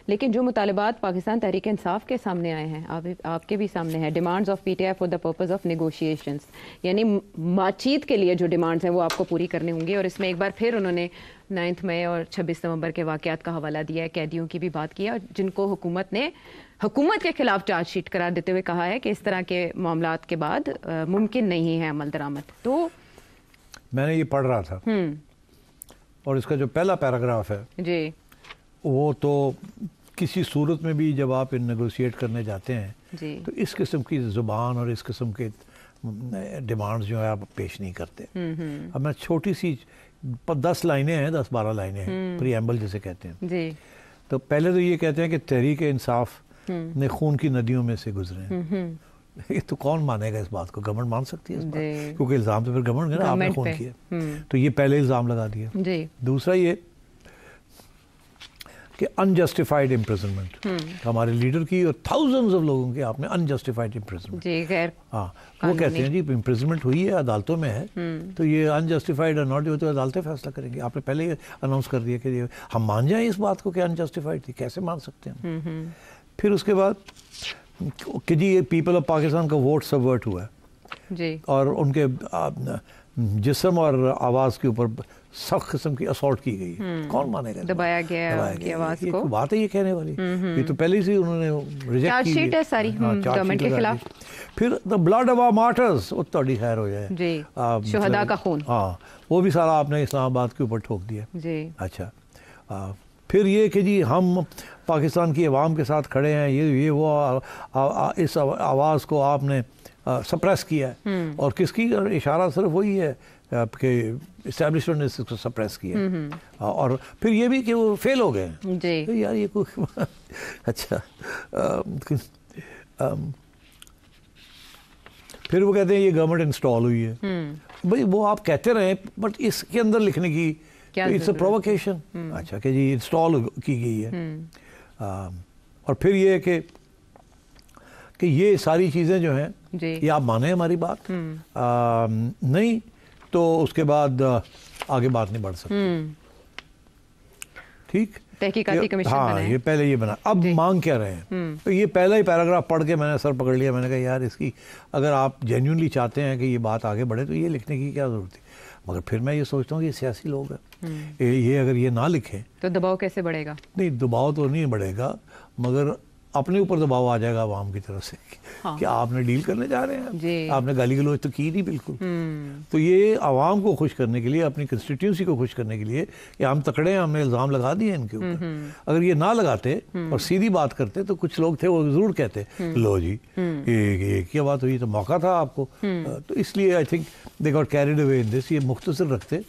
लेकिन जो मुतालबात पाकिस्तान तहरीक इंसाफ के सामने आए हैं, आपके भी सामने हैं, demands of PTI for the purpose of negotiations, यानी बातचीत के लिए जो डिमांड्स हैं वो आपको पूरी करनी होंगी। और इसमें एक बार फिर उन्होंने 9 मई और 26 नवंबर के वाक़यात का हवाला दिया है, कैदियों की भी बात की है, जिनको हुकूमत के खिलाफ चार्जशीट करार देते हुए कहा है कि इस तरह के मामलात के बाद मुमकिन नहीं है अमल दरामद। तो मैंने ये पढ़ रहा था और इसका जो पहला पैराग्राफ है जी, वो तो किसी सूरत में भी जब आप नेगोशिएट करने जाते हैं जी, तो इस किस्म की ज़ुबान और इस किस्म के डिमांड्स जो है आप पेश नहीं करते। अब मैं छोटी सी 10 लाइनें हैं, 10-12 लाइनें हैं, प्रीएम्बल जिसे कहते हैं जी। तो पहले तो ये कहते हैं कि तहरीक इंसाफ ने खून की नदियों में से गुजरे हैं। ये तो कौन मानेगा इस बात को? गवर्नमेंट मान सकती है इस बात, क्योंकि इल्ज़ाम तो फिर गवर्नमेंट है ना, आपने खून किया, तो ये पहले इल्ज़ाम लगा दिया। दूसरा ये कि अनजस्टिफाइड इम्प्रिजनमेंट हमारे लीडर की और थाउजेंड्स ऑफ लोगों की आपने अनजस्टिफाइड इम्प्रिजनमेंट जी, खैर हाँ, वो कहते हैं जी इम्प्रिजनमेंट हुई है, अदालतों में है, तो ये अनजस्टिफाइड और नॉट, तो अदालतें फैसला करेंगी। आपने पहले ही अनाउंस कर दिया कि हम मान जाएं इस बात को कि अनजस्टिफाइड थी, कैसे मान सकते हैं? फिर उसके बाद कि जी ये पीपल ऑफ पाकिस्तान का वोट सबवर्ट हुआ है जी, और उनके जिस्म और आवाज़ के ऊपर सख्त किस्म की असॉल्ट की गई है। कौन मानेगा? दबाया गया की आवाज़ को। बात है ये कहने वाली, ये तो पहले से उन्होंने रिजेक्ट की है सारी गवर्नमेंट के खिलाफ। फिर the blood of our martyrs, वो थोड़ी खैर हो जाए जी, शुहदा का खून, हाँ, वो भी सारा आपने इस्लामाबाद के ऊपर ठोक दिया जी। अच्छा, फिर ये कि जी हम पाकिस्तान की आवाम के साथ खड़े हैं, ये वो इस आवाज़ को आपने सप्रेस किया है, और किसकी इशारा सिर्फ वही है कि इस्टेब्लिशमेंट ने इसको सप्रेस किया, और फिर ये भी कि वो फेल हो गए जी। तो यार ये कोई अच्छा फिर वो कहते हैं ये गवर्नमेंट इंस्टॉल हुई है। भाई वो आप कहते रहे, बट इसके अंदर लिखने की इट्स अ प्रोवोकेशन, अच्छा कि जी इंस्टॉल की गई है। और फिर ये कि ये सारी चीज़ें जो हैं ये आप माने हमारी बात, नहीं तो उसके बाद आगे बात नहीं बढ़ सकती। ठीक, तहकीकाती कमीशन हाँ, ये पहले ये बना, अब मांग क्या रहे हैं? तो ये पहला ही पैराग्राफ पढ़ के मैंने सर पकड़ लिया, मैंने कहा यार इसकी अगर आप जेन्युइनली चाहते हैं कि ये बात आगे बढ़े तो ये लिखने की क्या ज़रूरत थी? मगर फिर मैं ये सोचता हूँ कि ये सियासी लोग हैं, ये अगर ये ना लिखें तो दबाव कैसे बढ़ेगा? नहीं, दबाव तो नहीं बढ़ेगा, मगर अपने ऊपर दबाव आ जाएगा आवाम की तरफ से कि आपने डील करने जा रहे हैं, आपने गाली गलौज तो की नहीं बिल्कुल। तो ये आवाम को खुश करने के लिए, अपनी कंस्टिट्यूंसी को खुश करने के लिए कि हम तकड़े हैं, हमने इल्ज़ाम लगा दिए इनके ऊपर, अगर ये ना लगाते और सीधी बात करते तो कुछ लोग थे वो ज़रूर कहते लो जी ये क्या बात हुई, तो मौका था आपको। तो इसलिए I think they got carried away in this, ये मुख्तसर रखते,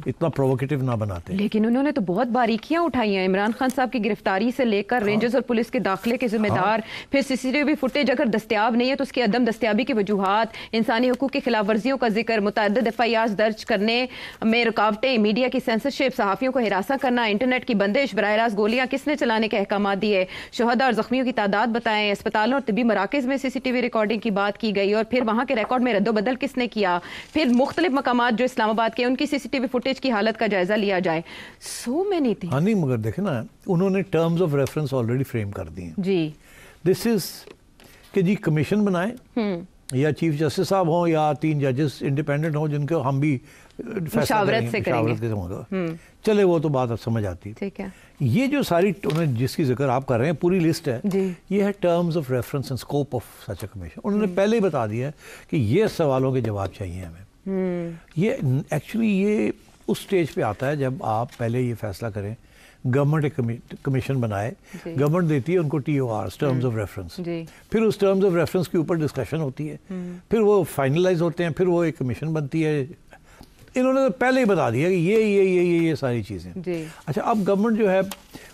इतना प्रोवोकेटिव ना बनाते। लेकिन उन्होंने तो बहुत बारीकियां उठाई हैं, इमरान खान साहब की गिरफ्तारी से लेकर रेंजर्स और पुलिस के दाखिले के जिम्मेदार, फिर सीसीटीवी फुटेज अगर दस्तयाब नहीं है तो उसकी अदम दस्तयाबी की वजूहात, इंसानी हकूक की खिलाफ वर्जियों का जिक्र, मुतअद्दिद एफआईआर दर्ज करने में रुकावटें, मीडिया की सेंसरशिप, सहाफ़ियों को हिरासत करना, इंटरनेट की बंदिश, बराह रास्त गोलियां किसने चलाने के अहकाम दिए, शुहदा और जख्मियों की तादाद बताएं, अस्पतालों और तिबी मराकज़ में सीसीटीवी रिकॉर्डिंग की बात की गई और फिर वहां के रिकॉर्ड में रद्दोबदल किसने किया, फिर मुख्तलिफ मकामात जो इस्लामाबाद के उनकी सीसीटीवी फुटेज की हालत का जायजा लिया जाए। So many things. हाँ नहीं, मगर देखे ना, उन्होंने terms of reference already frame कर दिए जी। दिस इज कि जी कमीशन बनाए या चीफ जस्टिस साहब हों या 3 जजेस इंडिपेंडेंट हों जिनको हम भी मुशावरत से करेंगे, चले वो तो बात अब समझ आती है। ठीक है, ये जो सारी जिसकी जिक्र आप कर रहे हैं पूरी लिस्ट है जी। ये है terms of reference and scope of such a commission. उन्होंने पहले ही बता दिया है कि ये सवालों के जवाब चाहिए हमें। ये एक्चुअली ये उस स्टेज पे आता है जब आप पहले ये फैसला करें, गवर्नमेंट एक कमीशन बनाए, गवर्नमेंट देती है उनको TORs, टर्म्स ऑफ रेफरेंस, फिर उस टर्म्स ऑफ रेफरेंस के ऊपर डिस्कशन होती है, फिर वो फाइनलाइज होते हैं, फिर वो एक कमीशन बनती है। इन्होंने तो पहले ही बता दिया कि ये सारी चीज़ें। अच्छा, अब गवर्नमेंट जो है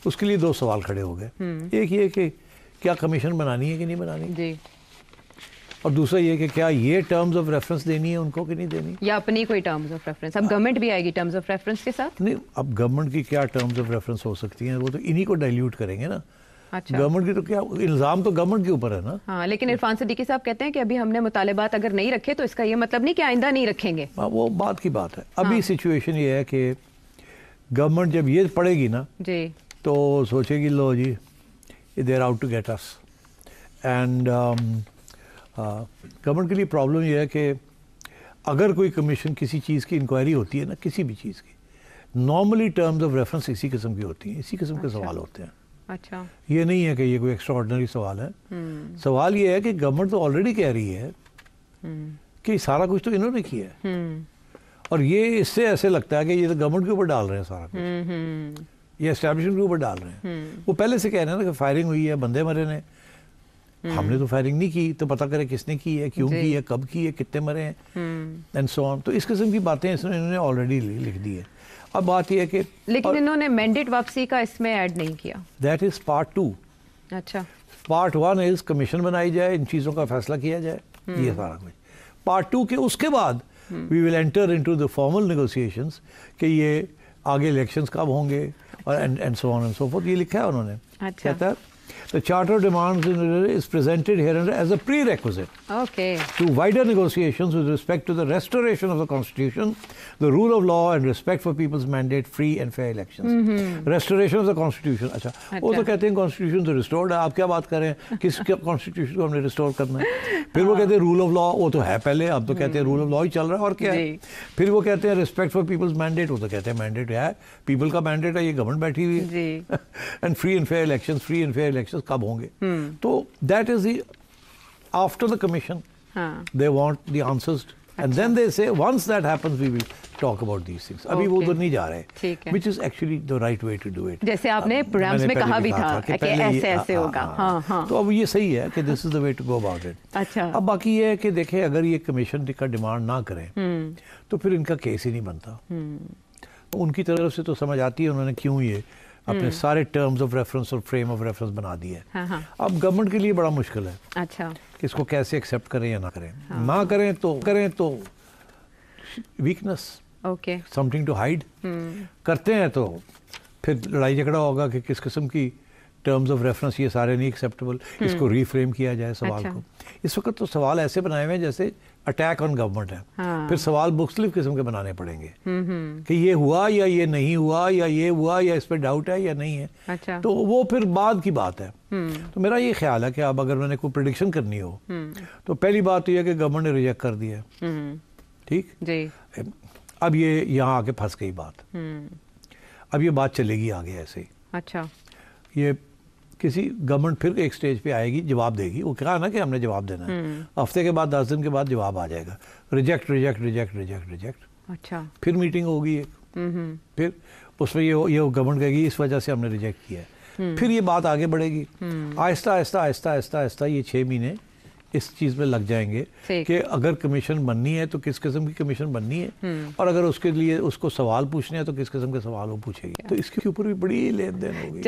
उसके लिए 2 सवाल खड़े हो गए, एक ये कि क्या कमीशन बनानी है कि नहीं बनानी, और दूसरा ये कि क्या ये टर्म्स ऑफ रेफरेंस देनी है उनको कि नहीं देनी, या अपनी कोई टर्म्स ऑफ रेफरेंस। अब गवर्नमेंट भी आएगी टर्म्स ऑफ रेफरेंस के साथ। नहीं, अब गवर्नमेंट की क्या टर्म्स ऑफ रेफरेंस हो सकती हैं, वो तो इन्हीं को डाइल्यूट करेंगे ना। अच्छा, गवर्नमेंट की तो क्या इल्ज़ाम तो गवर्नमेंट के ऊपर है ना। हाँ, लेकिन इरफान सिद्दीकी साहब कहते हैं कि अभी हमने मुतालिबात अगर नहीं रखे तो इसका ये मतलब नहीं कि आइंदा नहीं रखेंगे। वो बात की बात है। अभी सिचुएशन ये है कि गवर्नमेंट जब ये पड़ेगी ना जी तो सोचेगी लो जी they are out to get us. And government के लिए प्रॉब्लम यह है कि अगर कोई कमीशन किसी चीज़ की इंक्वायरी होती है ना, किसी भी चीज़ की, नॉर्मली टर्म्स ऑफ रेफरेंस इसी किस्म की होती हैं, इसी किस्म के सवाल होते हैं। अच्छा, ये नहीं है कि ये कोई एक्स्ट्रा ऑर्डिनरी सवाल है। सवाल ये है कि गवर्नमेंट तो ऑलरेडी कह रही है कि सारा कुछ तो इन्होंने किया है, और ये इससे ऐसे लगता है कि ये तो गवर्नमेंट के ऊपर डाल रहे हैं सारा कुछ, ये एस्टैब्लिशमेंट के ऊपर डाल रहे हैं। वो पहले से कह रहे हैं ना कि फायरिंग हुई है, बंदे मरे ने, हमने तो फायरिंग नहीं की, तो पता करें किसने की है, क्यों की है, कब की है, कितने मरे हैं, एंड सो ऑन। तो इस किस्म की बातें इसमें इन्होंने ऑलरेडी लिख दी है। अब बात यह है कि लेकिन इन्होंने मैंडेट वापसी का इसमें ऐड नहीं किया। That is part 2। अच्छा, पार्ट 1 इज कमीशन बनाई जाए, इन चीज़ों का फैसला किया जाए, ये सारा कुछ। पार्ट 2 के उसके बाद we will enter into the formal negotiations कि ये आगे इलेक्शंस कब होंगे और and so on and so forth, ये लिखा है उन्होंने। अच्छा, कहता है the charter demands is presented hereunder as a prerequisite okay, to wider negotiations with respect to the restoration of the constitution, the rule of law and respect for people's mandate, free and fair elections. Restoration of the constitution, अच्छा वो तो कहते हैं constitution तो restored है, आप क्या बात कर रहे हैं, किस constitution को हमने restore करना है। फिर वो कहते हैं rule of law, वो तो है पहले, अब तो कहते हैं rule of law ही चल रहा है, और क्या है। फिर वो कहते हैं respect for people's mandate, वो तो कहते हैं mandate है, people का mandate है, ये government बैठी हुई है, and free and fair elections कब होंगे। तो that is the after the commission they want the answers, and then they say once that happens we will talk about these things. अभी वो उधर नहीं जा रहे, which is actually the right way to do it. जैसे आपने programmes में कहा भी था कि ऐसे ऐसे होगा। हाँ, तो अब ये सही है कि this is the way to go about it. अच्छा, अब बाकी ये है कि देखें, अगर ये कमीशन का डिमांड ना करें तो फिर इनका केस ही नहीं बनता। उनकी तरफ से तो समझ आती है उन्होंने क्यों ये अपने सारे टर्म्स ऑफ रेफरेंस और फ्रेम ऑफ रेफरेंस बना दिए है। अब गवर्नमेंट के लिए बड़ा मुश्किल है अच्छा कि इसको कैसे एक्सेप्ट करें या ना करें। ना करें तो weakness, okay, something to hide. करते हैं तो फिर लड़ाई झगड़ा होगा कि किस किस्म की टर्म्स ऑफ रेफरेंस ये सारे नहीं एक्सेप्टेबल, इसको रीफ्रेम किया जाए सवाल को। इस वक्त तो सवाल ऐसे बनाए हुए हैं जैसे अटैक ऑन गवर्नमेंट है। फिर सवाल मुख्तलिफ किस्म के बनाने पड़ेंगे कि ये हुआ या ये नहीं हुआ, या ये हुआ या इस पर डाउट है या नहीं है। अच्छा, तो वो फिर बाद की बात है। तो मेरा ये ख्याल है कि अब अगर मैंने कोई प्रेडिक्शन करनी हो तो पहली बात तो यह कि गवर्नमेंट ने रिजेक्ट कर दिया है, ठीक जी। अब ये यहाँ आके फंस गई बात, अब ये बात चलेगी आगे ऐसे ही। अच्छा, ये किसी गवर्नमेंट फिर एक स्टेज पे आएगी, जवाब देगी। वो कहा ना कि हमने जवाब देना है, हफ्ते के बाद 10 दिन के बाद जवाब आ जाएगा, reject reject reject reject reject. अच्छा, फिर मीटिंग होगी एक, फिर उसमें ये गवर्नमेंट कहेगी इस वजह से हमने रिजेक्ट किया है। फिर ये बात आगे बढ़ेगी, आहिस्ता आहिस्ता आहिस्ता आहिस्ता आहिस्ता ये 6 महीने इस चीज़ में लग जाएंगे कि अगर कमीशन बननी है तो किस किस्म की कमीशन बननी है, और अगर उसके लिए उसको सवाल पूछने हैं तो किस किस्म के सवाल वो पूछेगी। तो इसके ऊपर भी बड़ी लेन देन होगी।